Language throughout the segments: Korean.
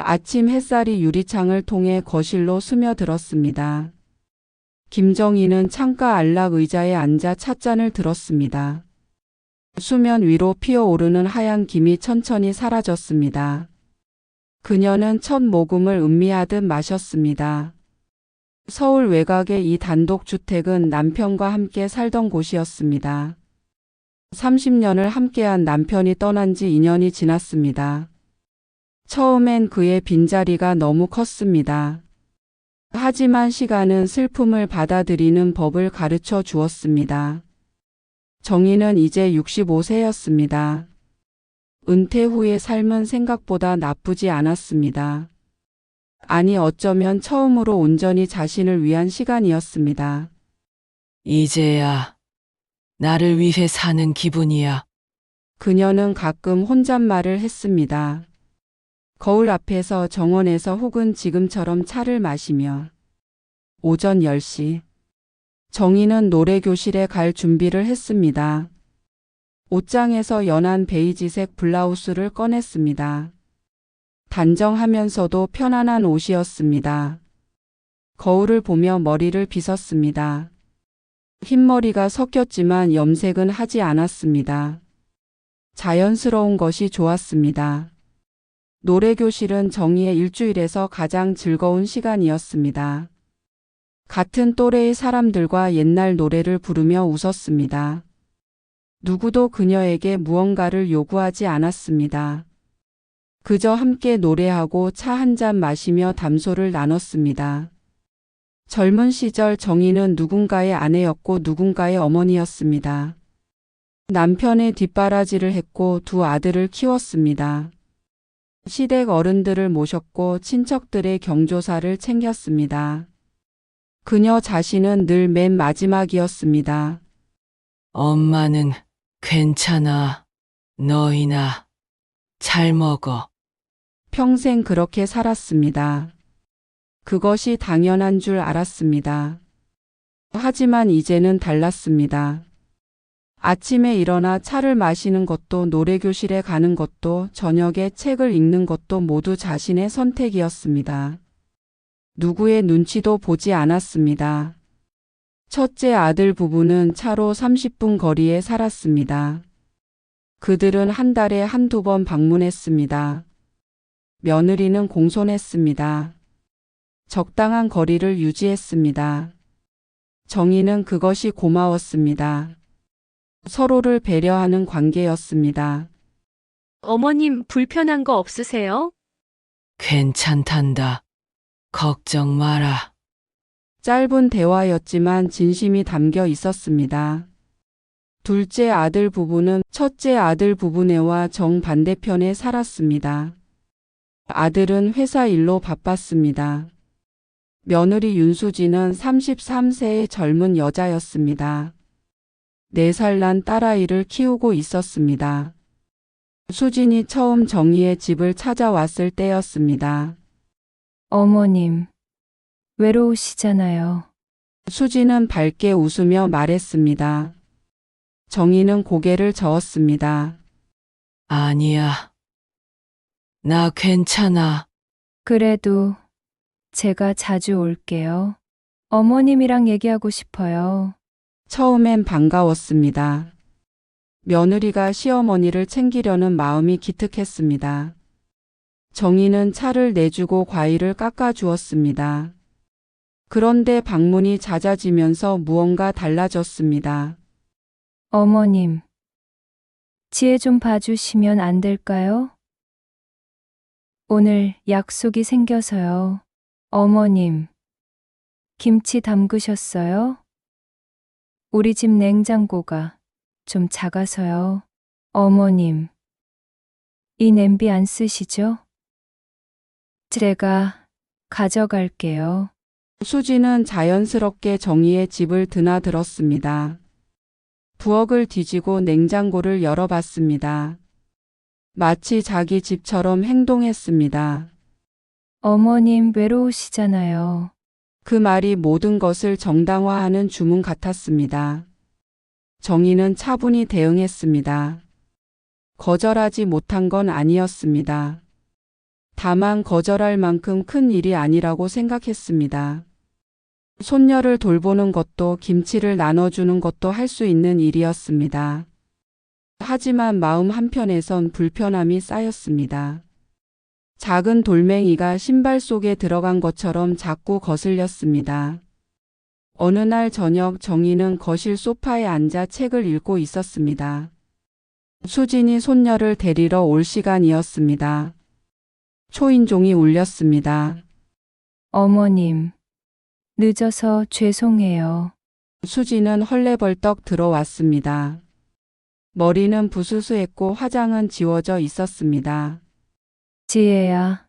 아침 햇살이 유리창을 통해 거실로 스며들었습니다. 김정희는 창가 안락 의자에 앉아 찻잔을 들었습니다. 수면 위로 피어오르는 하얀 김이 천천히 사라졌습니다. 그녀는 첫 모금을 음미하듯 마셨습니다. 서울 외곽의 이 단독주택은 남편과 함께 살던 곳이었습니다. 30년을 함께한 남편이 떠난 지 2년이 지났습니다. 처음엔 그의 빈자리가 너무 컸습니다. 하지만 시간은 슬픔을 받아들이는 법을 가르쳐 주었습니다. 정희는 이제 65세였습니다. 은퇴 후의 삶은 생각보다 나쁘지 않았습니다. 아니, 어쩌면 처음으로 온전히 자신을 위한 시간이었습니다. 이제야 나를 위해 사는 기분이야. 그녀는 가끔 혼잣말을 했습니다. 거울 앞에서 정원에서 혹은 지금처럼 차를 마시며. 오전 10시. 정희는 노래교실에 갈 준비를 했습니다. 옷장에서 연한 베이지색 블라우스를 꺼냈습니다. 단정하면서도 편안한 옷이었습니다. 거울을 보며 머리를 빗었습니다. 흰머리가 섞였지만 염색은 하지 않았습니다. 자연스러운 것이 좋았습니다. 노래교실은 정희의 일주일에서 가장 즐거운 시간이었습니다. 같은 또래의 사람들과 옛날 노래를 부르며 웃었습니다. 누구도 그녀에게 무언가를 요구하지 않았습니다. 그저 함께 노래하고 차 한 잔 마시며 담소를 나눴습니다. 젊은 시절 정희는 누군가의 아내였고 누군가의 어머니였습니다. 남편의 뒷바라지를 했고 두 아들을 키웠습니다. 시댁 어른들을 모셨고 친척들의 경조사를 챙겼습니다. 그녀 자신은 늘 맨 마지막이었습니다. 엄마는 괜찮아. 너희나 잘 먹어. 평생 그렇게 살았습니다. 그것이 당연한 줄 알았습니다. 하지만 이제는 달랐습니다. 아침에 일어나 차를 마시는 것도 노래교실에 가는 것도 저녁에 책을 읽는 것도 모두 자신의 선택이었습니다. 누구의 눈치도 보지 않았습니다. 첫째 아들 부부는 차로 30분 거리에 살았습니다. 그들은 한 달에 한두 번 방문했습니다. 며느리는 공손했습니다. 적당한 거리를 유지했습니다. 정희는 그것이 고마웠습니다. 서로를 배려하는 관계였습니다. 어머님, 불편한 거 없으세요? 괜찮단다. 걱정 마라. 짧은 대화였지만 진심이 담겨 있었습니다. 둘째 아들 부부는 첫째 아들 부부네와 정반대편에 살았습니다. 아들은 회사 일로 바빴습니다. 며느리 윤수지는 33세의 젊은 여자였습니다. 4살 난 딸아이를 키우고 있었습니다. 수진이 처음 정희의 집을 찾아왔을 때였습니다. 어머님, 외로우시잖아요. 수진은 밝게 웃으며 말했습니다. 정희는 고개를 저었습니다. 아니야. 나 괜찮아. 그래도 제가 자주 올게요. 어머님이랑 얘기하고 싶어요. 처음엔 반가웠습니다. 며느리가 시어머니를 챙기려는 마음이 기특했습니다. 정희는 차를 내주고 과일을 깎아주었습니다. 그런데 방문이 잦아지면서 무언가 달라졌습니다. 어머님, 지혜 좀 봐주시면 안 될까요? 오늘 약속이 생겨서요. 어머님, 김치 담그셨어요? 우리 집 냉장고가 좀 작아서요. 어머님, 이 냄비 안 쓰시죠? 제가 가져갈게요. 수지는 자연스럽게 정희의 집을 드나들었습니다. 부엌을 뒤지고 냉장고를 열어봤습니다. 마치 자기 집처럼 행동했습니다. 어머님 외로우시잖아요. 그 말이 모든 것을 정당화하는 주문 같았습니다. 정희는 차분히 대응했습니다. 거절하지 못한 건 아니었습니다. 다만 거절할 만큼 큰 일이 아니라고 생각했습니다. 손녀를 돌보는 것도 김치를 나눠주는 것도 할 수 있는 일이었습니다. 하지만 마음 한편에선 불편함이 쌓였습니다. 작은 돌멩이가 신발 속에 들어간 것처럼 자꾸 거슬렸습니다. 어느 날 저녁 정희는 거실 소파에 앉아 책을 읽고 있었습니다. 수진이 손녀를 데리러 올 시간이었습니다. 초인종이 울렸습니다. 어머님, 늦어서 죄송해요. 수진은 헐레벌떡 들어왔습니다. 머리는 부스스했고 화장은 지워져 있었습니다. 지혜야,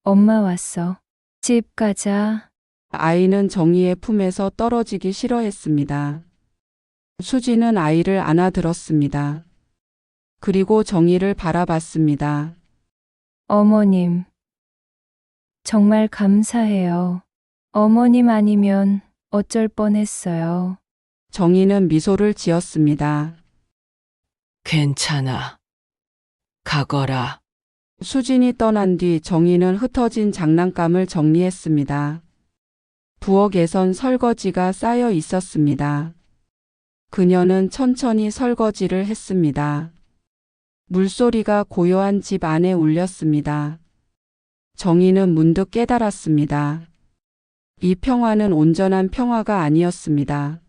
엄마 왔어. 집 가자. 아이는 정희의 품에서 떨어지기 싫어했습니다. 수진은 아이를 안아들었습니다. 그리고 정희를 바라봤습니다. 어머님, 정말 감사해요. 어머님 아니면 어쩔 뻔했어요. 정희는 미소를 지었습니다. 괜찮아. 가거라. 수진이 떠난 뒤 정희는 흩어진 장난감을 정리했습니다. 부엌에선 설거지가 쌓여 있었습니다. 그녀는 천천히 설거지를 했습니다. 물소리가 고요한 집 안에 울렸습니다. 정희는 문득 깨달았습니다. 이 평화는 온전한 평화가 아니었습니다.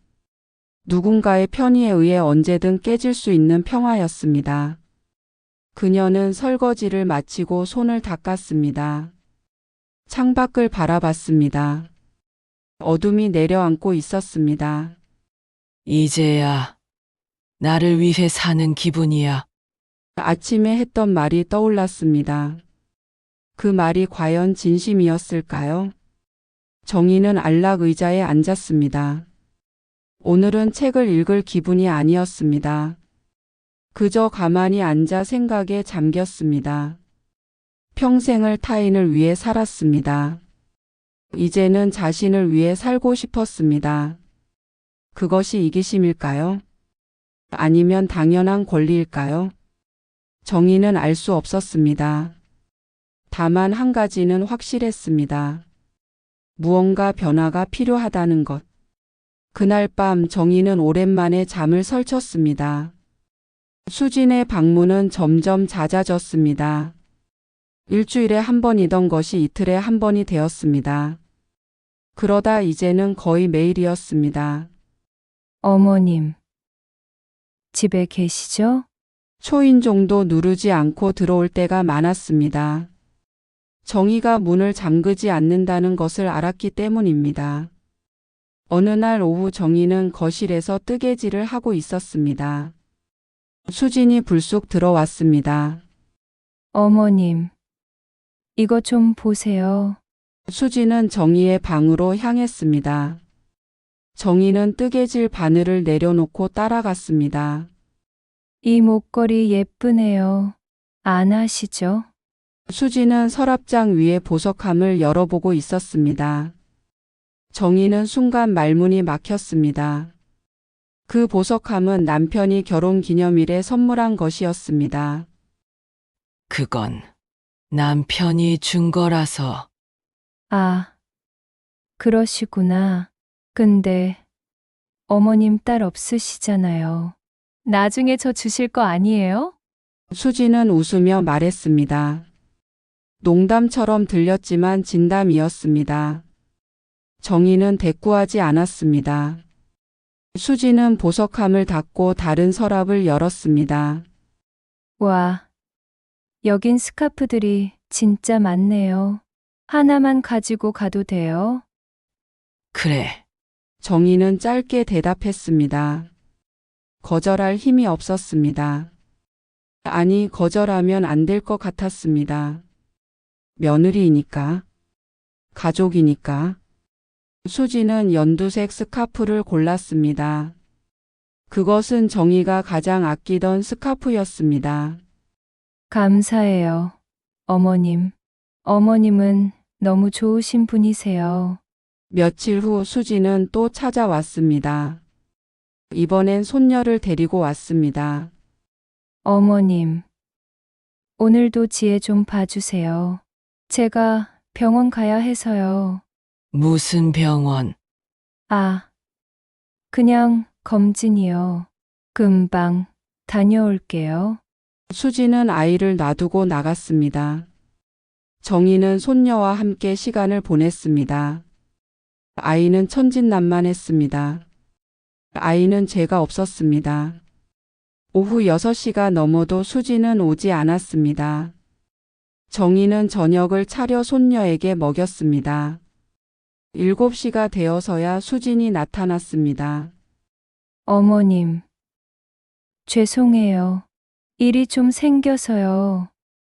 누군가의 편의에 의해 언제든 깨질 수 있는 평화였습니다. 그녀는 설거지를 마치고 손을 닦았습니다. 창밖을 바라봤습니다. 어둠이 내려앉고 있었습니다. 이제야 나를 위해 사는 기분이야. 아침에 했던 말이 떠올랐습니다. 그 말이 과연 진심이었을까요? 정희는 안락 의자에 앉았습니다. 오늘은 책을 읽을 기분이 아니었습니다. 그저 가만히 앉아 생각에 잠겼습니다. 평생을 타인을 위해 살았습니다. 이제는 자신을 위해 살고 싶었습니다. 그것이 이기심일까요? 아니면 당연한 권리일까요? 정희는 알 수 없었습니다. 다만 한 가지는 확실했습니다. 무언가 변화가 필요하다는 것. 그날 밤 정희는 오랜만에 잠을 설쳤습니다. 수진의 방문은 점점 잦아졌습니다. 일주일에 한 번이던 것이 이틀에 한 번이 되었습니다. 그러다 이제는 거의 매일이었습니다. 어머님, 집에 계시죠? 초인종도 누르지 않고 들어올 때가 많았습니다. 정희가 문을 잠그지 않는다는 것을 알았기 때문입니다. 어느 날 오후 정희는 거실에서 뜨개질을 하고 있었습니다. 수진이 불쑥 들어왔습니다. 어머님, 이거 좀 보세요. 수진은 정희의 방으로 향했습니다. 정희는 뜨개질 바늘을 내려놓고 따라갔습니다. 이 목걸이 예쁘네요. 안 하시죠? 수진은 서랍장 위에 보석함을 열어보고 있었습니다. 정희는 순간 말문이 막혔습니다. 그 보석함은 남편이 결혼 기념일에 선물한 것이었습니다. 그건 남편이 준 거라서. 아, 그러시구나. 근데 어머님 딸 없으시잖아요. 나중에 저 주실 거 아니에요? 수진은 웃으며 말했습니다. 농담처럼 들렸지만 진담이었습니다. 정희는 대꾸하지 않았습니다. 수진은 보석함을 닫고 다른 서랍을 열었습니다. 와, 여긴 스카프들이 진짜 많네요. 하나만 가지고 가도 돼요? 그래. 정희는 짧게 대답했습니다. 거절할 힘이 없었습니다. 아니, 거절하면 안 될 것 같았습니다. 며느리이니까, 가족이니까. 수지는 연두색 스카프를 골랐습니다. 그것은 정희가 가장 아끼던 스카프였습니다. 감사해요, 어머님. 어머님은 너무 좋으신 분이세요. 며칠 후 수지는 또 찾아왔습니다. 이번엔 손녀를 데리고 왔습니다. 어머님, 오늘도 지혜 좀 봐주세요. 제가 병원 가야 해서요. 무슨 병원? 아, 그냥 검진이요. 금방 다녀올게요. 수지는 아이를 놔두고 나갔습니다. 정희는 손녀와 함께 시간을 보냈습니다. 아이는 천진난만했습니다. 아이는 죄가 없었습니다. 오후 6시가 넘어도 수지는 오지 않았습니다. 정희는 저녁을 차려 손녀에게 먹였습니다. 7시가 되어서야 수진이 나타났습니다. 어머님, 죄송해요. 일이 좀 생겨서요.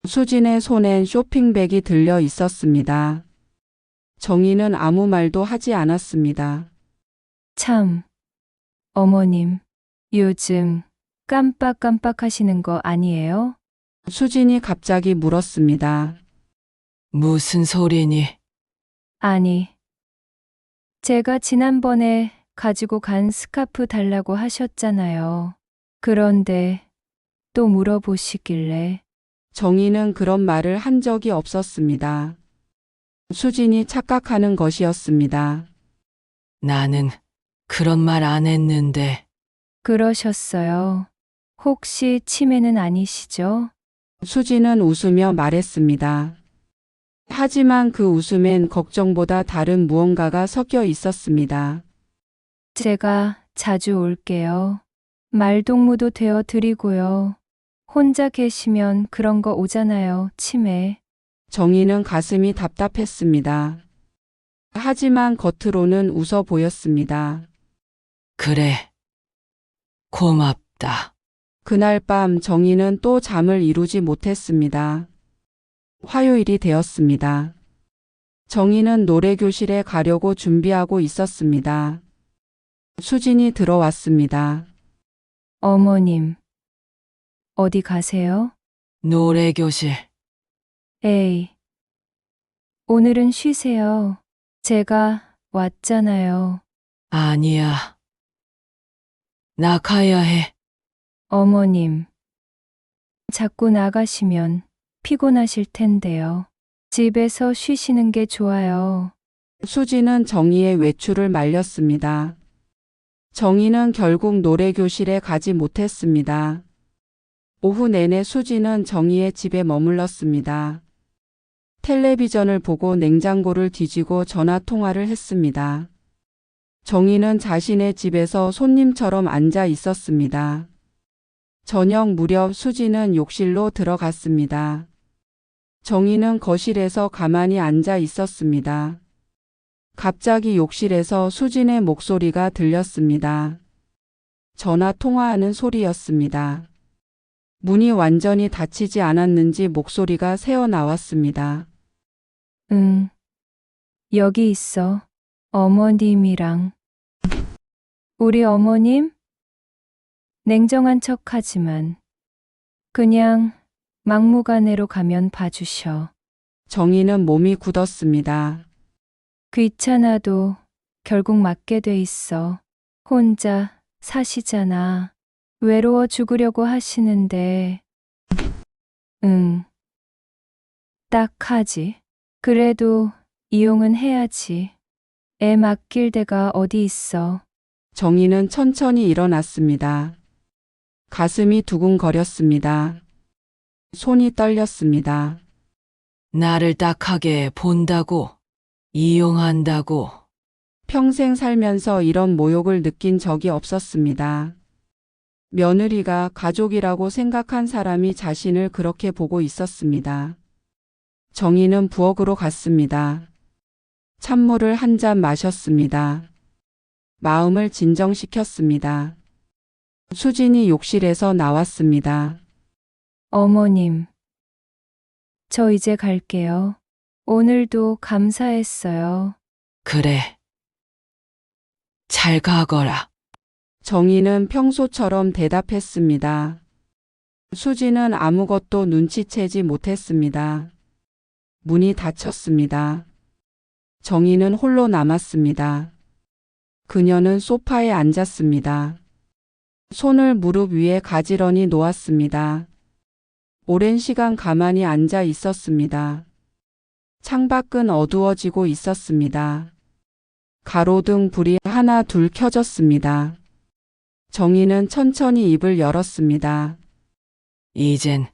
수진의 손엔 쇼핑백이 들려 있었습니다. 정희는 아무 말도 하지 않았습니다. 참, 어머님, 요즘 깜빡깜빡 하시는 거 아니에요? 수진이 갑자기 물었습니다. 무슨 소리니? 아니, 제가 지난번에 가지고 간 스카프 달라고 하셨잖아요. 그런데 또 물어보시길래 정희는 그런 말을 한 적이 없었습니다. 수진이 착각하는 것이었습니다. 나는 그런 말 안 했는데. 그러셨어요. 혹시 치매는 아니시죠? 수진은 웃으며 말했습니다. 하지만 그 웃음엔 걱정보다 다른 무언가가 섞여 있었습니다. 제가 자주 올게요. 말동무도 되어 드리고요. 혼자 계시면 그런 거 오잖아요, 치매. 정희는 가슴이 답답했습니다. 하지만 겉으로는 웃어 보였습니다. 그래. 고맙다. 그날 밤 정희는 또 잠을 이루지 못했습니다. 화요일이 되었습니다. 정희는 노래교실에 가려고 준비하고 있었습니다. 수진이 들어왔습니다. 어머님, 어디 가세요? 노래교실. 에이, 오늘은 쉬세요. 제가 왔잖아요. 아니야. 나 가야 해. 어머님, 자꾸 나가시면 피곤하실 텐데요. 집에서 쉬시는 게 좋아요. 수지는 정희의 외출을 말렸습니다. 정희는 결국 노래교실에 가지 못했습니다. 오후 내내 수지는 정희의 집에 머물렀습니다. 텔레비전을 보고 냉장고를 뒤지고 전화 통화를 했습니다. 정희는 자신의 집에서 손님처럼 앉아 있었습니다. 저녁 무렵 수지는 욕실로 들어갔습니다. 정희는 거실에서 가만히 앉아 있었습니다. 갑자기 욕실에서 수진의 목소리가 들렸습니다. 전화 통화하는 소리였습니다. 문이 완전히 닫히지 않았는지 목소리가 새어 나왔습니다. 응, 여기 있어. 어머님이랑. 우리 어머님? 냉정한 척하지만 그냥 막무가내로 가면 봐주셔. 정희는 몸이 굳었습니다. 귀찮아도 결국 맞게 돼 있어. 혼자 사시잖아. 외로워 죽으려고 하시는데. 응. 딱 하지. 그래도 이용은 해야지. 애 맡길 데가 어디 있어. 정희는 천천히 일어났습니다. 가슴이 두근거렸습니다. 손이 떨렸습니다. 나를 딱하게 본다고. 이용한다고. 평생 살면서 이런 모욕을 느낀 적이 없었습니다. 며느리가 가족이라고 생각한 사람이 자신을 그렇게 보고 있었습니다. 정희는 부엌으로 갔습니다. 찬물을 한 잔 마셨습니다. 마음을 진정시켰습니다. 수진이 욕실에서 나왔습니다. 어머님. 저 이제 갈게요. 오늘도 감사했어요. 그래. 잘 가거라. 정희는 평소처럼 대답했습니다. 수지는 아무것도 눈치채지 못했습니다. 문이 닫혔습니다. 정희는 홀로 남았습니다. 그녀는 소파에 앉았습니다. 손을 무릎 위에 가지런히 놓았습니다. 오랜 시간 가만히 앉아 있었습니다. 창밖은 어두워지고 있었습니다. 가로등 불이 하나 둘 켜졌습니다. 정희는 천천히 입을 열었습니다. 이젠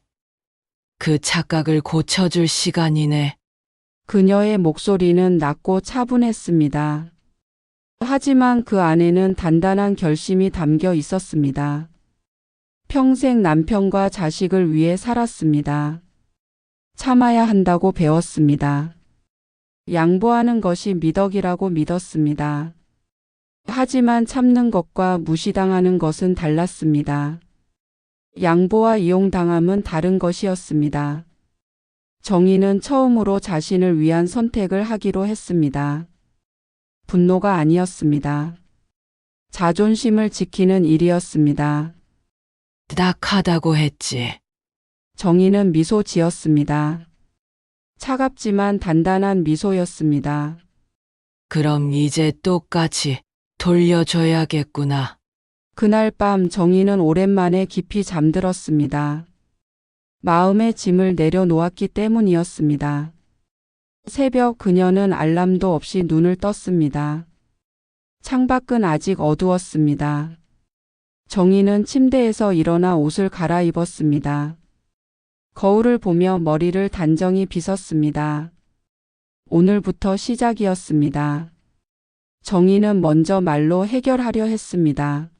그 착각을 고쳐줄 시간이네. 그녀의 목소리는 낮고 차분했습니다. 하지만 그 안에는 단단한 결심이 담겨 있었습니다. 평생 남편과 자식을 위해 살았습니다. 참아야 한다고 배웠습니다. 양보하는 것이 미덕이라고 믿었습니다. 하지만 참는 것과 무시당하는 것은 달랐습니다. 양보와 이용당함은 다른 것이었습니다. 정희는 처음으로 자신을 위한 선택을 하기로 했습니다. 분노가 아니었습니다. 자존심을 지키는 일이었습니다. 딱하다고 했지. 정희는 미소 지었습니다. 차갑지만 단단한 미소였습니다. 그럼 이제 똑같이 돌려줘야겠구나. 그날 밤 정희는 오랜만에 깊이 잠들었습니다. 마음의 짐을 내려놓았기 때문이었습니다. 새벽 그녀는 알람도 없이 눈을 떴습니다. 창밖은 아직 어두웠습니다. 정희는 침대에서 일어나 옷을 갈아입었습니다. 거울을 보며 머리를 단정히 빗었습니다. 오늘부터 시작이었습니다. 정희는 먼저 말로 해결하려 했습니다.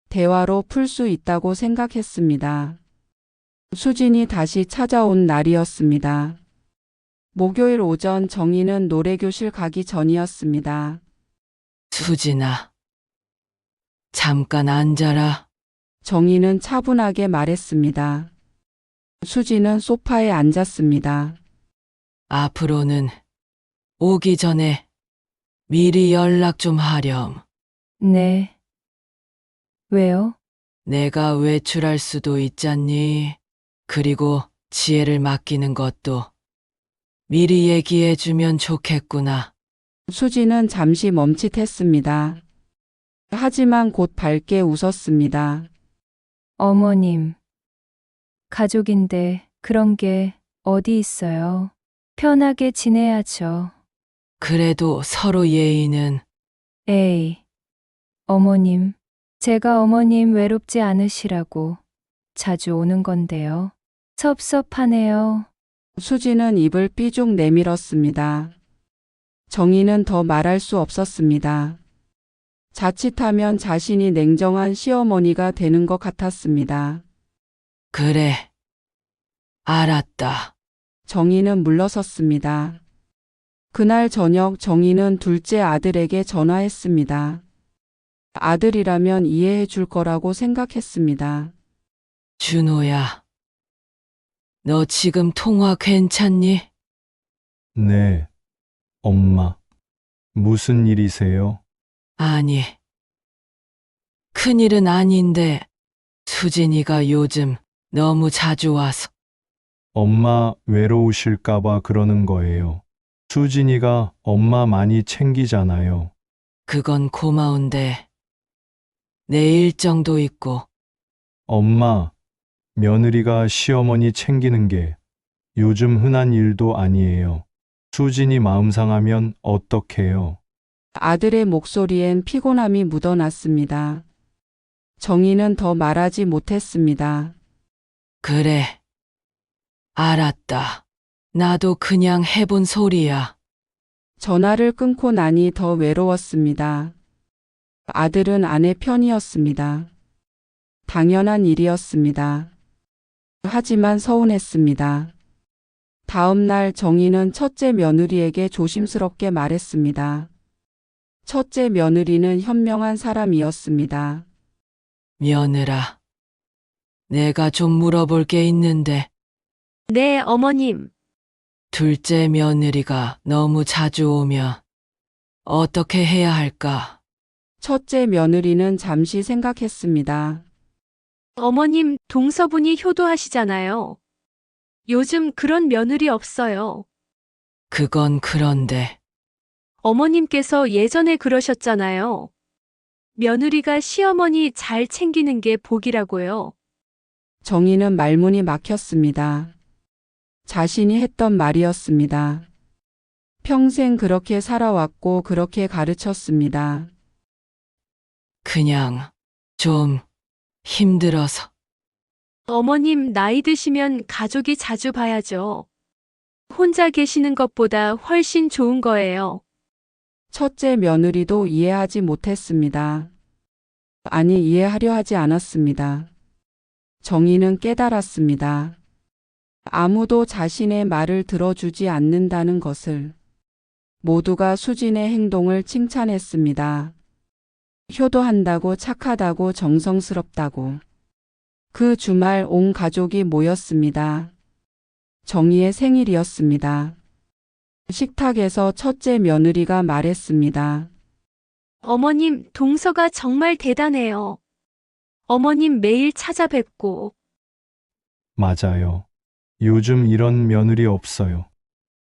대화로 풀 수 있다고 생각했습니다. 수진이 다시 찾아온 날이었습니다. 목요일 오전 정희는 노래교실 가기 전이었습니다. 수진아, 잠깐 앉아라. 정희는 차분하게 말했습니다. 수진은 소파에 앉았습니다. 앞으로는 오기 전에 미리 연락 좀 하렴. 네. 왜요? 내가 외출할 수도 있잖니. 그리고 지혜를 맡기는 것도 미리 얘기해주면 좋겠구나. 수진은 잠시 멈칫했습니다. 하지만 곧 밝게 웃었습니다. 어머님. 가족인데 그런 게 어디 있어요. 편하게 지내야죠. 그래도 서로 예의는. 에이. 어머님. 제가 어머님 외롭지 않으시라고 자주 오는 건데요. 섭섭하네요. 수진은 입을 삐죽 내밀었습니다. 정희는 더 말할 수 없었습니다. 자칫하면 자신이 냉정한 시어머니가 되는 것 같았습니다. 그래. 알았다. 정희는 물러섰습니다. 그날 저녁 정희는 둘째 아들에게 전화했습니다. 아들이라면 이해해 줄 거라고 생각했습니다. 준호야. 너 지금 통화 괜찮니? 네, 엄마. 무슨 일이세요? 아니. 큰일은 아닌데 수진이가 요즘 너무 자주 와서. 엄마 외로우실까봐 그러는 거예요. 수진이가 엄마 많이 챙기잖아요. 그건 고마운데 내 일정도 있고. 엄마, 며느리가 시어머니 챙기는 게 요즘 흔한 일도 아니에요. 수진이 마음 상하면 어떡해요? 아들의 목소리엔 피곤함이 묻어났습니다. 정희는 더 말하지 못했습니다. 그래. 알았다. 나도 그냥 해본 소리야. 전화를 끊고 나니 더 외로웠습니다. 아들은 아내 편이었습니다. 당연한 일이었습니다. 하지만 서운했습니다. 다음 날 정희는 첫째 며느리에게 조심스럽게 말했습니다. 첫째 며느리는 현명한 사람이었습니다. 며느라. 내가 좀 물어볼 게 있는데 네, 어머님. 둘째 며느리가 너무 자주 오면 어떻게 해야 할까? 첫째 며느리는 잠시 생각했습니다. 어머님, 동서분이 효도하시잖아요. 요즘 그런 며느리 없어요. 그건 그런데 어머님께서 예전에 그러셨잖아요. 며느리가 시어머니 잘 챙기는 게 복이라고요. 정희는 말문이 막혔습니다. 자신이 했던 말이었습니다. 평생 그렇게 살아왔고 그렇게 가르쳤습니다. 그냥 좀 힘들어서. 어머님 나이 드시면 가족이 자주 봐야죠. 혼자 계시는 것보다 훨씬 좋은 거예요. 첫째 며느리도 이해하지 못했습니다. 아니, 이해하려 하지 않았습니다. 정희는 깨달았습니다. 아무도 자신의 말을 들어주지 않는다는 것을. 모두가 수진의 행동을 칭찬했습니다. 효도한다고, 착하다고, 정성스럽다고. 그 주말 온 가족이 모였습니다. 정희의 생일이었습니다. 식탁에서 첫째 며느리가 말했습니다. 어머님, 동서가 정말 대단해요. 어머님 매일 찾아뵙고. 맞아요. 요즘 이런 며느리 없어요.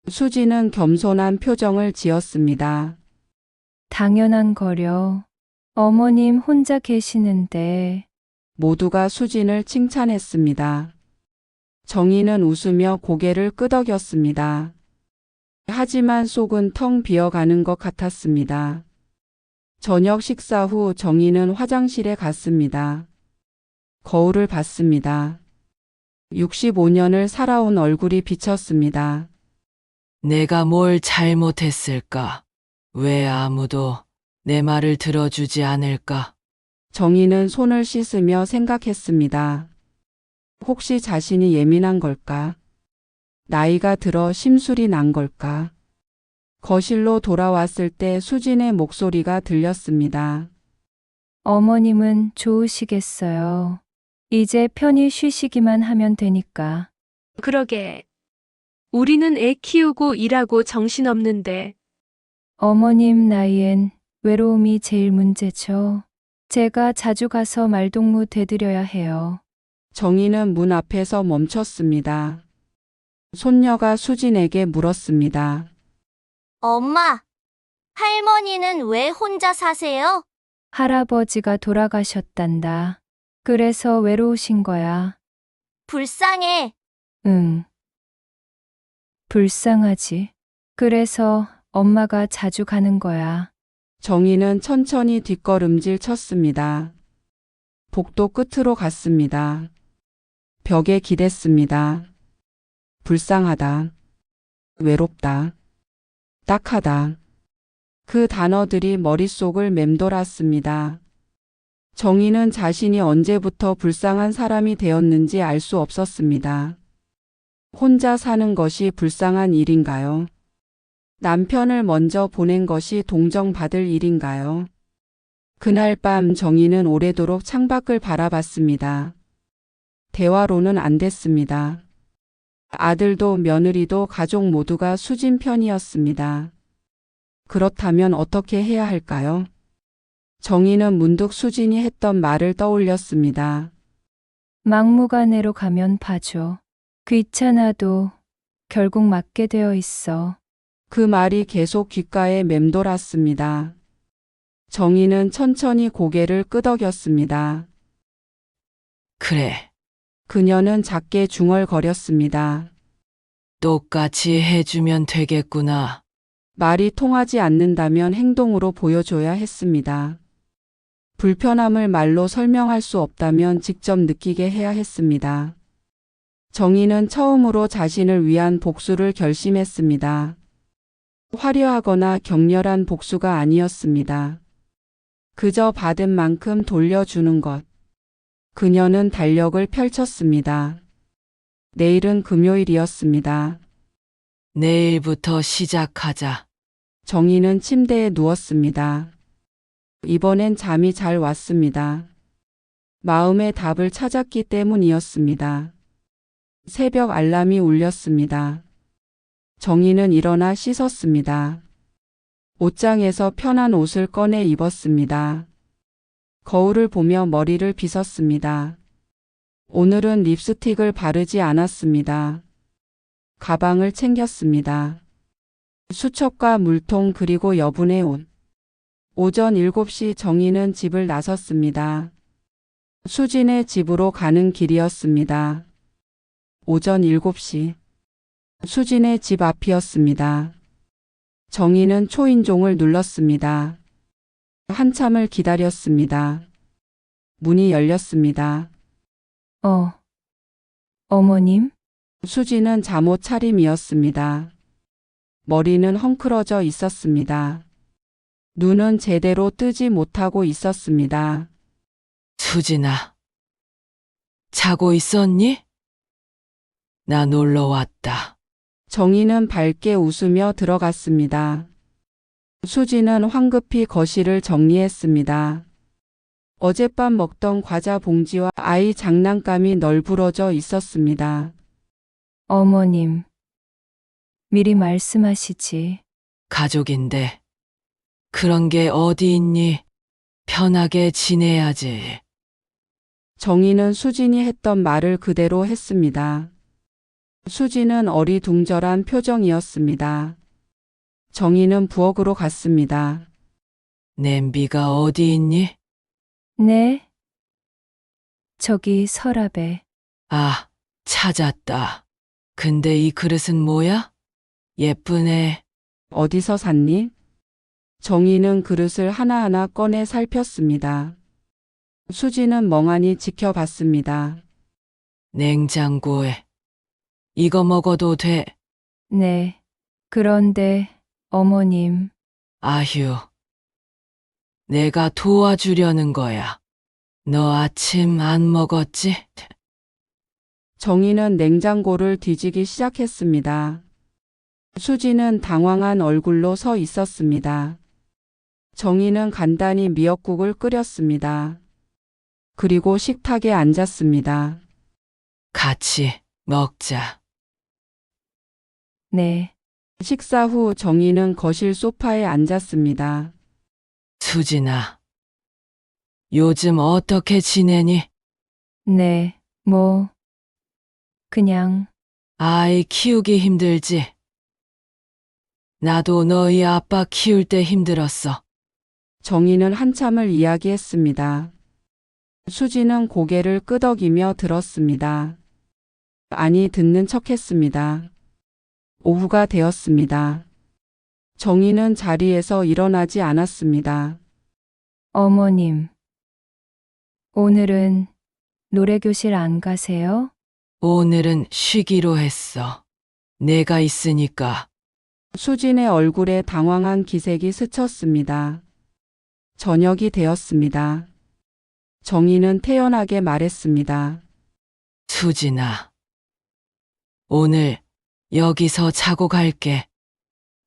수지는 겸손한 표정을 지었습니다. 당연한 거려. 어머님 혼자 계시는데. 모두가 수진을 칭찬했습니다. 정희는 웃으며 고개를 끄덕였습니다. 하지만 속은 텅 비어가는 것 같았습니다. 저녁 식사 후 정희는 화장실에 갔습니다. 거울을 봤습니다. 65년을 살아온 얼굴이 비쳤습니다. 내가 뭘 잘못했을까? 왜 아무도 내 말을 들어주지 않을까? 정희는 손을 씻으며 생각했습니다. 혹시 자신이 예민한 걸까? 나이가 들어 심술이 난 걸까? 거실로 돌아왔을 때 수진의 목소리가 들렸습니다. 어머님은 좋으시겠어요. 이제 편히 쉬시기만 하면 되니까. 그러게. 우리는 애 키우고 일하고 정신없는데. 어머님 나이엔 외로움이 제일 문제죠. 제가 자주 가서 말동무 되드려야 해요. 정희는 문 앞에서 멈췄습니다. 손녀가 수진에게 물었습니다. 엄마, 할머니는 왜 혼자 사세요? 할아버지가 돌아가셨단다. 그래서 외로우신 거야. 불쌍해. 응. 불쌍하지. 그래서 엄마가 자주 가는 거야. 정희는 천천히 뒷걸음질 쳤습니다. 복도 끝으로 갔습니다. 벽에 기댔습니다. 불쌍하다. 외롭다. 딱하다. 그 단어들이 머릿속을 맴돌았습니다. 정희는 자신이 언제부터 불쌍한 사람이 되었는지 알 수 없었습니다. 혼자 사는 것이 불쌍한 일인가요? 남편을 먼저 보낸 것이 동정받을 일인가요? 그날 밤 정희는 오래도록 창밖을 바라봤습니다. 대화로는 안 됐습니다. 아들도 며느리도 가족 모두가 수진 편이었습니다. 그렇다면 어떻게 해야 할까요? 정희는 문득 수진이 했던 말을 떠올렸습니다. 막무가내로 가면 봐줘. 귀찮아도 결국 맞게 되어 있어. 그 말이 계속 귓가에 맴돌았습니다. 정희는 천천히 고개를 끄덕였습니다. 그래, 그녀는 작게 중얼거렸습니다. 똑같이 해주면 되겠구나. 말이 통하지 않는다면 행동으로 보여줘야 했습니다. 불편함을 말로 설명할 수 없다면 직접 느끼게 해야 했습니다. 정희는 처음으로 자신을 위한 복수를 결심했습니다. 화려하거나 격렬한 복수가 아니었습니다. 그저 받은 만큼 돌려주는 것. 그녀는 달력을 펼쳤습니다. 내일은 금요일이었습니다. 내일부터 시작하자. 정희는 침대에 누웠습니다. 이번엔 잠이 잘 왔습니다. 마음의 답을 찾았기 때문이었습니다. 새벽 알람이 울렸습니다. 정희는 일어나 씻었습니다. 옷장에서 편한 옷을 꺼내 입었습니다. 거울을 보며 머리를 빗었습니다. 오늘은 립스틱을 바르지 않았습니다. 가방을 챙겼습니다. 수첩과 물통 그리고 여분의 옷. 오전 7시 정희는 집을 나섰습니다. 수진의 집으로 가는 길이었습니다. 오전 7시. 수진의 집 앞이었습니다. 정희는 초인종을 눌렀습니다. 한참을 기다렸습니다. 문이 열렸습니다. 어머님? 수진은 잠옷 차림이었습니다. 머리는 헝클어져 있었습니다. 눈은 제대로 뜨지 못하고 있었습니다. 수진아, 자고 있었니? 나 놀러 왔다. 정희는 밝게 웃으며 들어갔습니다. 수진은 황급히 거실을 정리했습니다. 어젯밤 먹던 과자 봉지와 아이 장난감이 널브러져 있었습니다. 어머님. 미리 말씀하시지. 가족인데 그런 게 어디 있니? 편하게 지내야지. 정희는 수진이 했던 말을 그대로 했습니다. 수진은 어리둥절한 표정이었습니다. 정희는 부엌으로 갔습니다. 냄비가 어디 있니? 네. 저기 서랍에. 아, 찾았다. 근데 이 그릇은 뭐야? 예쁘네. 어디서 샀니? 정희는 그릇을 하나하나 꺼내 살폈습니다. 수진은 멍하니 지켜봤습니다. 냉장고에. 이거 먹어도 돼. 네. 그런데 어머님. 아휴. 내가 도와주려는 거야. 너 아침 안 먹었지? 정희는 냉장고를 뒤지기 시작했습니다. 수진은 당황한 얼굴로 서 있었습니다. 정희는 간단히 미역국을 끓였습니다. 그리고 식탁에 앉았습니다. 같이 먹자. 네. 식사 후 정희는 거실 소파에 앉았습니다. 수진아, 요즘 어떻게 지내니? 네. 그냥. 아이 키우기 힘들지? 나도 너희 아빠 키울 때 힘들었어. 정희는 한참을 이야기했습니다. 수진은 고개를 끄덕이며 들었습니다. 아니, 듣는 척했습니다. 오후가 되었습니다. 정희는 자리에서 일어나지 않았습니다. 어머님. 오늘은 노래교실 안 가세요? 오늘은 쉬기로 했어. 내가 있으니까. 수진의 얼굴에 당황한 기색이 스쳤습니다. 저녁이 되었습니다. 정희는 태연하게 말했습니다. 수진아, 오늘 여기서 자고 갈게.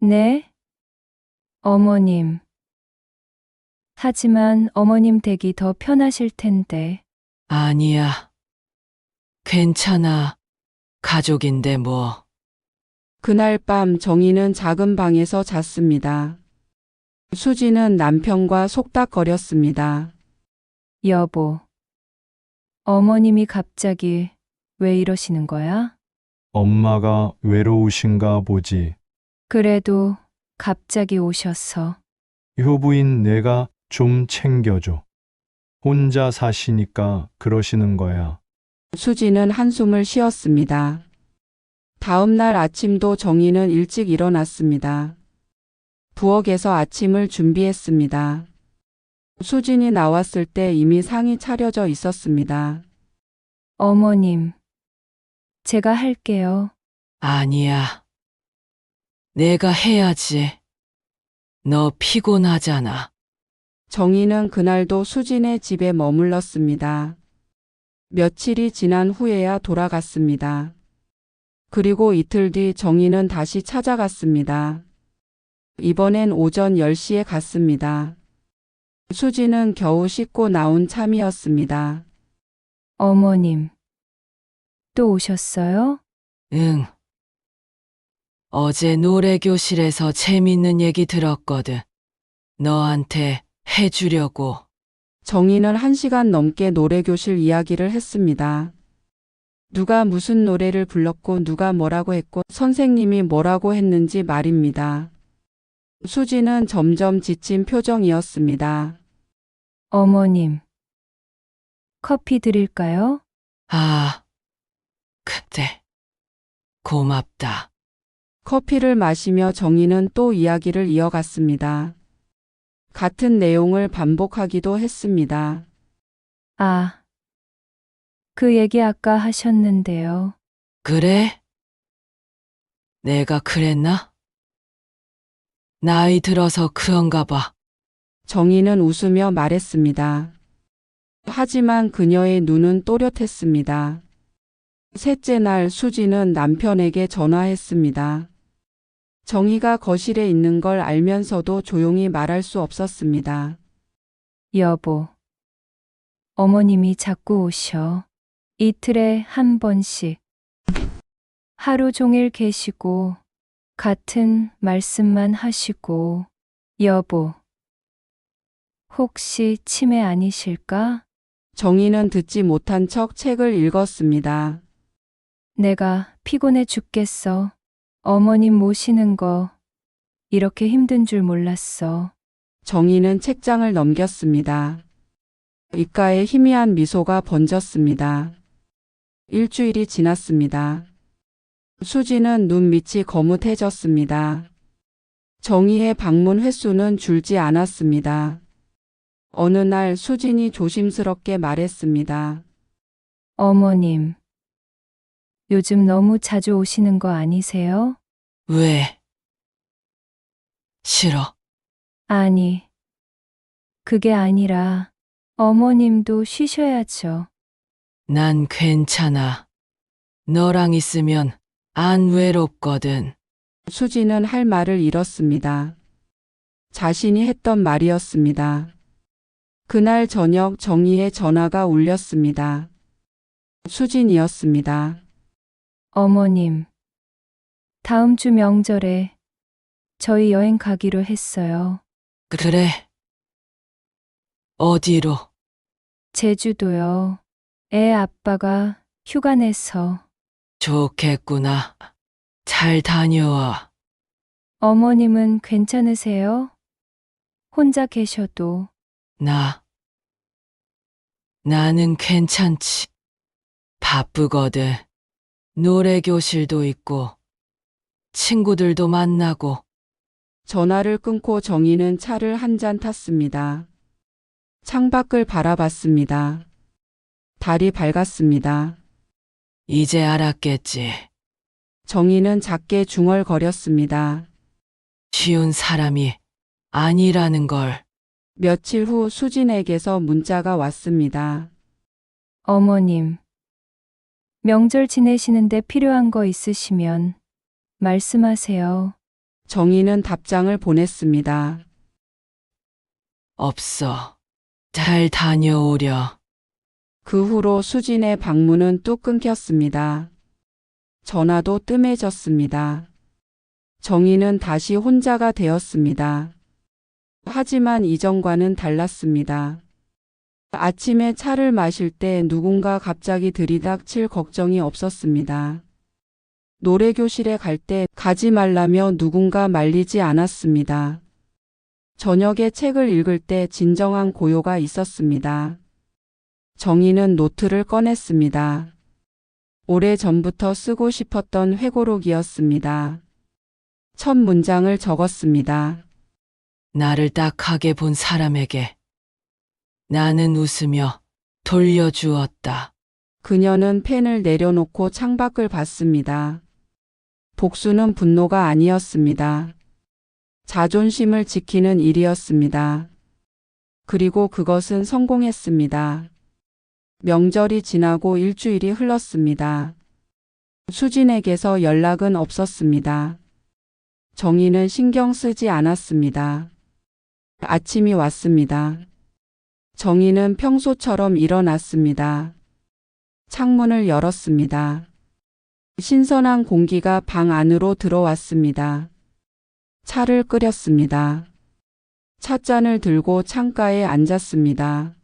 네. 어머님. 하지만 어머님 댁이 더 편하실 텐데. 아니야. 괜찮아. 가족인데 뭐. 그날 밤 정희는 작은 방에서 잤습니다. 수진은 남편과 속닥거렸습니다. 여보. 어머님이 갑자기 왜 이러시는 거야? 엄마가 외로우신가 보지. 그래도 갑자기 오셔서. 효부인 내가 좀 챙겨줘. 혼자 사시니까 그러시는 거야. 수진은 한숨을 쉬었습니다. 다음 날 아침도 정희는 일찍 일어났습니다. 부엌에서 아침을 준비했습니다. 수진이 나왔을 때 이미 상이 차려져 있었습니다. 어머님. 제가 할게요. 아니야. 내가 해야지. 너 피곤하잖아. 정희는 그날도 수진의 집에 머물렀습니다. 며칠이 지난 후에야 돌아갔습니다. 그리고 이틀 뒤 정희는 다시 찾아갔습니다. 이번엔 오전 10시에 갔습니다. 수진은 겨우 씻고 나온 참이었습니다. 어머님. 또 오셨어요? 응. 어제 노래교실에서 재밌는 얘기 들었거든. 너한테 해주려고. 정희는 1시간 넘게 노래교실 이야기를 했습니다. 누가 무슨 노래를 불렀고 누가 뭐라고 했고 선생님이 뭐라고 했는지 말입니다. 수진은 점점 지친 표정이었습니다. 어머님. 커피 드릴까요? 아, 그때. 고맙다. 커피를 마시며 정희는 또 이야기를 이어갔습니다. 같은 내용을 반복하기도 했습니다. 아, 그 얘기 아까 하셨는데요. 그래? 내가 그랬나? 나이 들어서 그런가 봐. 정희는 웃으며 말했습니다. 하지만 그녀의 눈은 또렷했습니다. 셋째 날 수지는 남편에게 전화했습니다. 정희가 거실에 있는 걸 알면서도 조용히 말할 수 없었습니다. 여보, 어머님이 자꾸 오셔. 이틀에 한 번씩. 하루 종일 계시고, 같은 말씀만 하시고, 여보, 혹시 치매 아니실까? 정희는 듣지 못한 척 책을 읽었습니다. 내가 피곤해 죽겠어. 어머님 모시는 거 이렇게 힘든 줄 몰랐어. 정희는 책장을 넘겼습니다. 입가에 희미한 미소가 번졌습니다. 일주일이 지났습니다. 수지는 눈밑이 거뭇해졌습니다. 정희의 방문 횟수는 줄지 않았습니다. 어느 날 수진이 조심스럽게 말했습니다. 어머님, 요즘 너무 자주 오시는 거 아니세요? 왜? 싫어. 아니, 그게 아니라 어머님도 쉬셔야죠. 난 괜찮아. 너랑 있으면 안 외롭거든. 수지는 할 말을 잃었습니다. 자신이 했던 말이었습니다. 그날 저녁 정희의 전화가 울렸습니다. 수진이었습니다. 어머님, 다음 주 명절에 저희 여행 가기로 했어요. 그래. 어디로? 제주도요. 애 아빠가 휴가 내서. 좋겠구나. 잘 다녀와. 어머님은 괜찮으세요? 혼자 계셔도. 나는 괜찮지. 바쁘거든. 노래 교실도 있고, 친구들도 만나고. 전화를 끊고 정희는 차를 한 잔 탔습니다. 창밖을 바라봤습니다. 달이 밝았습니다. 이제 알았겠지. 정희는 작게 중얼거렸습니다. 쉬운 사람이 아니라는 걸. 며칠 후 수진에게서 문자가 왔습니다. 어머님, 명절 지내시는데 필요한 거 있으시면 말씀하세요. 정희는 답장을 보냈습니다. 없어. 잘 다녀오려. 그 후로 수진의 방문은 뚝 끊겼습니다. 전화도 뜸해졌습니다. 정희는 다시 혼자가 되었습니다. 하지만 이전과는 달랐습니다. 아침에 차를 마실 때 누군가 갑자기 들이닥칠 걱정이 없었습니다. 노래교실에 갈 때 가지 말라며 누군가 말리지 않았습니다. 저녁에 책을 읽을 때 진정한 고요가 있었습니다. 정희는 노트를 꺼냈습니다. 오래전부터 쓰고 싶었던 회고록이었습니다. 첫 문장을 적었습니다. 나를 딱하게 본 사람에게 나는 웃으며 돌려주었다. 그녀는 펜을 내려놓고 창밖을 봤습니다. 복수는 분노가 아니었습니다. 자존심을 지키는 일이었습니다. 그리고 그것은 성공했습니다. 명절이 지나고 일주일이 흘렀습니다. 수진에게서 연락은 없었습니다. 정희는 신경 쓰지 않았습니다. 아침이 왔습니다. 정희는 평소처럼 일어났습니다. 창문을 열었습니다. 신선한 공기가 방 안으로 들어왔습니다. 차를 끓였습니다. 찻잔을 들고 창가에 앉았습니다.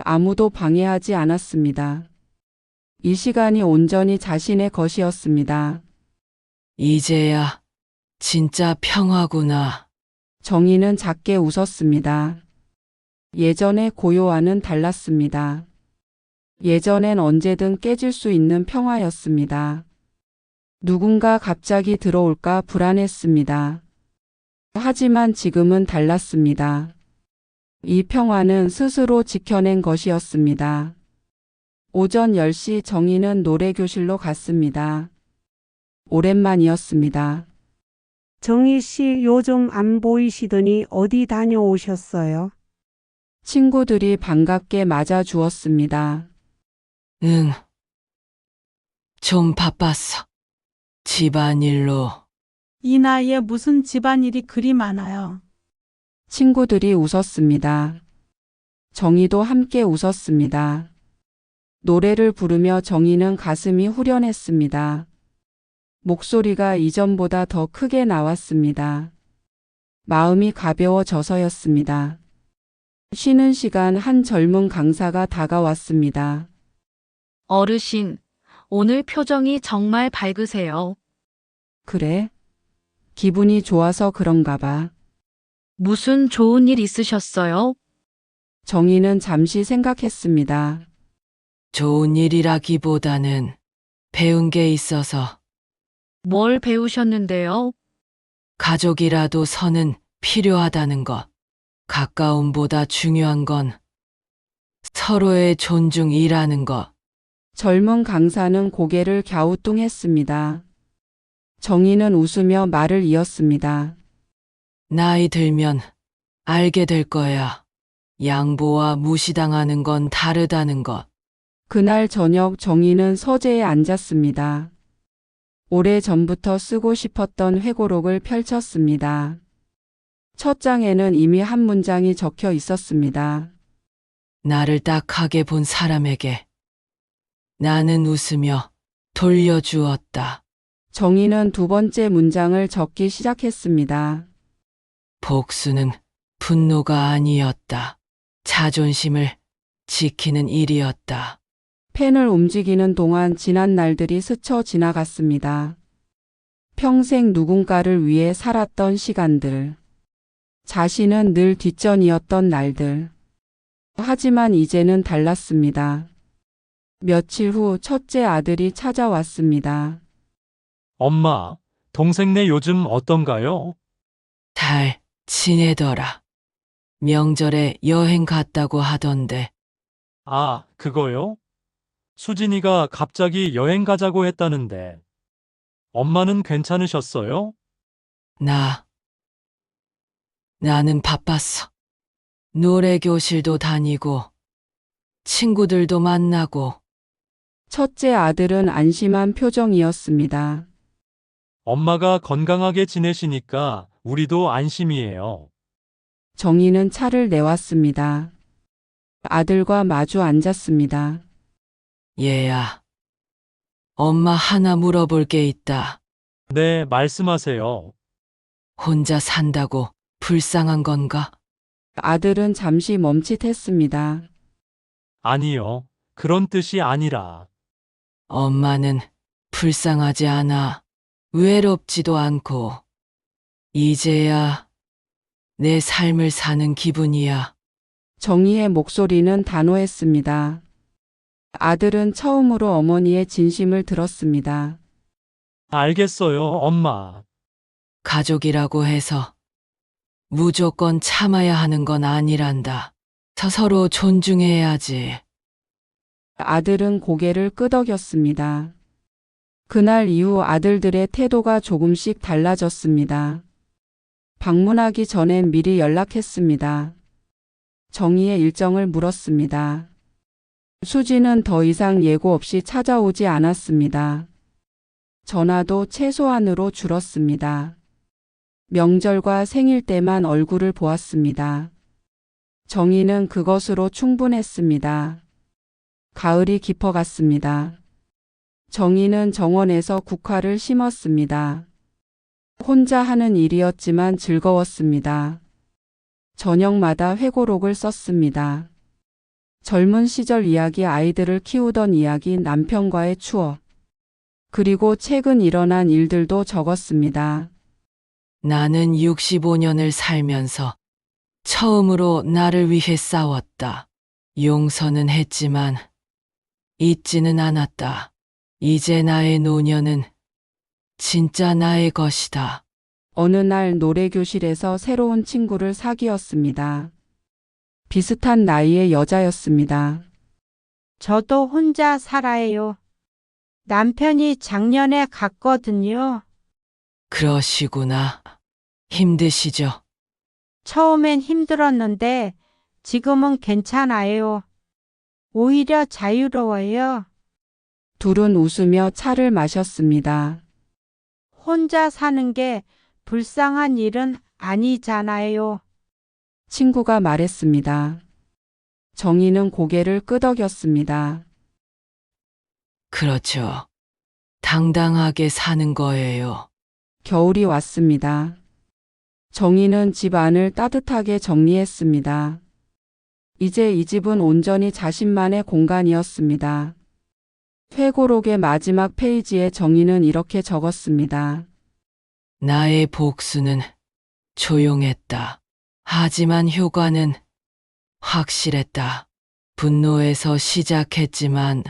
아무도 방해하지 않았습니다. 이 시간이 온전히 자신의 것이었습니다. 이제야 진짜 평화구나. 정희는 작게 웃었습니다. 예전의 고요와는 달랐습니다. 예전엔 언제든 깨질 수 있는 평화였습니다. 누군가 갑자기 들어올까 불안했습니다. 하지만 지금은 달랐습니다. 이 평화는 스스로 지켜낸 것이었습니다. 오전 10시 정희는 노래교실로 갔습니다. 오랜만이었습니다. 정희 씨 요즘 안 보이시더니 어디 다녀오셨어요? 친구들이 반갑게 맞아주었습니다. 응. 좀 바빴어. 집안일로. 이 나이에 무슨 집안일이 그리 많아요. 친구들이 웃었습니다. 정희도 함께 웃었습니다. 노래를 부르며 정희는 가슴이 후련했습니다. 목소리가 이전보다 더 크게 나왔습니다. 마음이 가벼워져서였습니다. 쉬는 시간 한 젊은 강사가 다가왔습니다. 어르신, 오늘 표정이 정말 밝으세요. 그래? 기분이 좋아서 그런가 봐. 무슨 좋은 일 있으셨어요? 정희는 잠시 생각했습니다. 좋은 일이라기보다는 배운 게 있어서. 뭘 배우셨는데요? 가족이라도 선은 필요하다는 것. 가까움보다 중요한 건 서로의 존중이라는 것. 젊은 강사는 고개를 갸우뚱했습니다. 정희는 웃으며 말을 이었습니다. 나이 들면 알게 될 거야. 양보와 무시당하는 건 다르다는 것. 그날 저녁 정희는 서재에 앉았습니다. 오래전부터 쓰고 싶었던 회고록을 펼쳤습니다. 첫 장에는 이미 한 문장이 적혀 있었습니다. 나를 딱하게 본 사람에게 나는 웃으며 돌려주었다. 정희는 두 번째 문장을 적기 시작했습니다. 복수는 분노가 아니었다. 자존심을 지키는 일이었다. 펜을 움직이는 동안 지난 날들이 스쳐 지나갔습니다. 평생 누군가를 위해 살았던 시간들. 자신은 늘 뒷전이었던 날들. 하지만 이제는 달랐습니다. 며칠 후 첫째 아들이 찾아왔습니다. 엄마, 동생네 요즘 어떤가요? 잘 지내더라. 명절에 여행 갔다고 하던데. 아, 그거요? 수진이가 갑자기 여행 가자고 했다는데. 엄마는 괜찮으셨어요? 나는 바빴어. 노래교실도 다니고, 친구들도 만나고. 첫째 아들은 안심한 표정이었습니다. 엄마가 건강하게 지내시니까 우리도 안심이에요. 정희는 차를 내왔습니다. 아들과 마주 앉았습니다. 얘야, 엄마 하나 물어볼 게 있다. 네, 말씀하세요. 혼자 산다고 불쌍한 건가? 아들은 잠시 멈칫했습니다. 아니요, 그런 뜻이 아니라. 엄마는 불쌍하지 않아. 외롭지도 않고. 이제야 내 삶을 사는 기분이야. 정희의 목소리는 단호했습니다. 아들은 처음으로 어머니의 진심을 들었습니다. 알겠어요, 엄마. 가족이라고 해서 무조건 참아야 하는 건 아니란다. 서로 존중해야지. 아들은 고개를 끄덕였습니다. 그날 이후 아들들의 태도가 조금씩 달라졌습니다. 방문하기 전엔 미리 연락했습니다. 정희의 일정을 물었습니다. 수지는 더 이상 예고 없이 찾아오지 않았습니다. 전화도 최소한으로 줄었습니다. 명절과 생일 때만 얼굴을 보았습니다. 정희는 그것으로 충분했습니다. 가을이 깊어갔습니다. 정희는 정원에서 국화를 심었습니다. 혼자 하는 일이었지만 즐거웠습니다. 저녁마다 회고록을 썼습니다. 젊은 시절 이야기, 아이들을 키우던 이야기, 남편과의 추억, 그리고 최근 일어난 일들도 적었습니다. 나는 65년을 살면서 처음으로 나를 위해 싸웠다. 용서는 했지만 잊지는 않았다. 이제 나의 노년은 진짜 나의 것이다. 어느 날 노래교실에서 새로운 친구를 사귀었습니다. 비슷한 나이의 여자였습니다. 저도 혼자 살아요. 남편이 작년에 갔거든요. 그러시구나. 힘드시죠? 처음엔 힘들었는데 지금은 괜찮아요. 오히려 자유로워요. 둘은 웃으며 차를 마셨습니다. 혼자 사는 게 불쌍한 일은 아니잖아요. 친구가 말했습니다. 정희는 고개를 끄덕였습니다. 그렇죠. 당당하게 사는 거예요. 겨울이 왔습니다. 정희는 집 안을 따뜻하게 정리했습니다. 이제 이 집은 온전히 자신만의 공간이었습니다. 회고록의 마지막 페이지에 정희는 이렇게 적었습니다. 나의 복수는 조용했다. 하지만 효과는 확실했다. 분노에서 시작했지만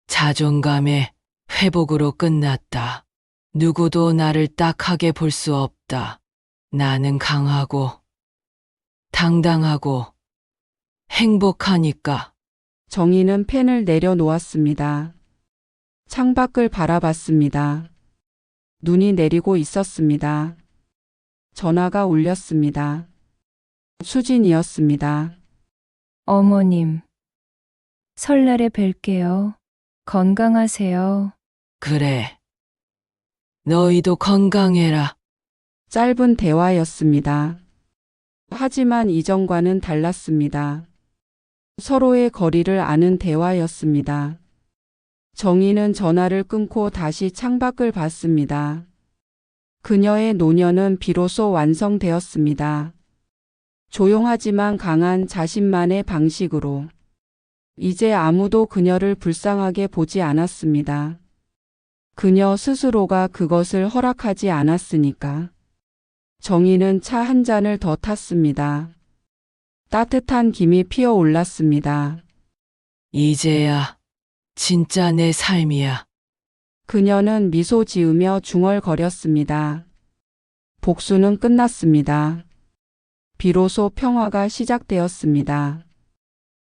자존감의 회복으로 끝났다. 누구도 나를 딱하게 볼 수 없다. 나는 강하고 당당하고 행복하니까. 정희는 펜을 내려놓았습니다. 창밖을 바라봤습니다. 눈이 내리고 있었습니다. 전화가 울렸습니다. 수진이었습니다. 어머님, 설날에 뵐게요. 건강하세요. 그래. 너희도 건강해라. 짧은 대화였습니다. 하지만 이전과는 달랐습니다. 서로의 거리를 아는 대화였습니다. 정희는 전화를 끊고 다시 창밖을 봤습니다. 그녀의 노년은 비로소 완성되었습니다. 조용하지만 강한 자신만의 방식으로. 이제 아무도 그녀를 불쌍하게 보지 않았습니다. 그녀 스스로가 그것을 허락하지 않았으니까. 정희는 차 한 잔을 더 탔습니다. 따뜻한 김이 피어올랐습니다. 이제야 진짜 내 삶이야. 그녀는 미소 지으며 중얼거렸습니다. 복수는 끝났습니다. 비로소 평화가 시작되었습니다.